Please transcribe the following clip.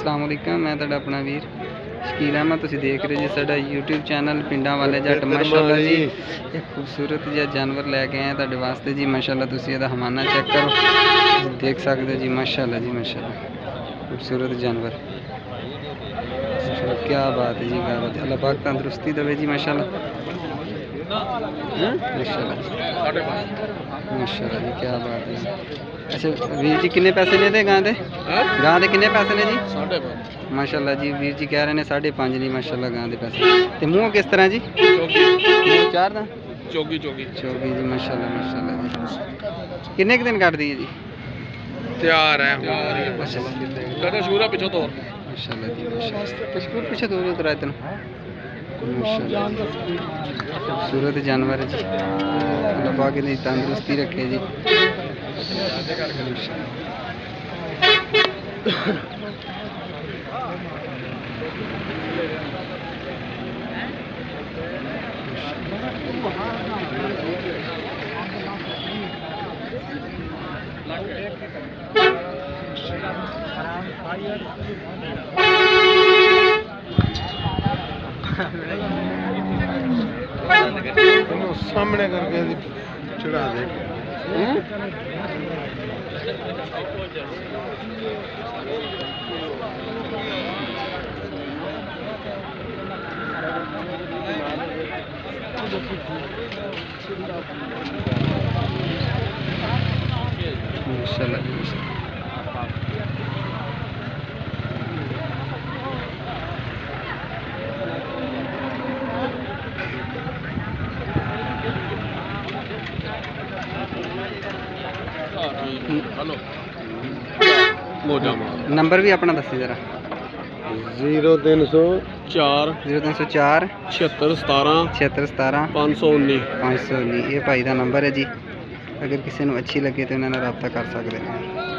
अस्सलाम वालेकुम। मैं तुहाडा अपना वीर शकील अहमद, तुसीं देख रहे जी साडा यूट्यूब चैनल पिंडां वाले जट। माशाअल्लाह जी एक खूबसूरत जिहा जानवर लैके आए तुहाडे वास्ते जी। माशाअल्लाह तुसीं इहदा हवाना चेक करो, देख सकते जी। माशाअल्लाह जी माशाअल्लाह खूबसूरत जानवर। क्या बात है जी, क्या बात है। अल्लाह पाक तंदुरुस्ती देवे जी। माशाअल्लाह माशाअल्लाह माशाअल्लाह जी, क्या बात है। अच्छा वीर जी किन्ने पैसे ने दे गां दे? गां दे किन्ने पैसे ने जी? 5.5। माशाअल्लाह जी वीर जी कह रहे हैं 5.5 जी। माशाअल्लाह गां दे पैसे। ते मुंह किस तरह जी? मुंह चार दा चौगी चौगी चौगी जी। माशाअल्लाह माशाअल्लाह जी। किन्ने क दिन कट दी है जी? तैयार है। अच्छा शूरा पिछो तोड़। माशाअल्लाह जी माशाअल्लाह पशकूर पीछे दूर उतर आए तेन। माशाअल्लाह खूबसूरत जानवर है जी। अल्लाह पाक इन्हें तंदुरुस्ती रखे जी। सामने करके चढ़ा दे। माशाअल्लाह नंबर भी अपना दसी जरा। 0304 0304 76 17 76 17 519 519। ये भाई का नंबर है जी। अगर किसी को अच्छी लगे तो इन्होंने रब्ता कर सकते हैं।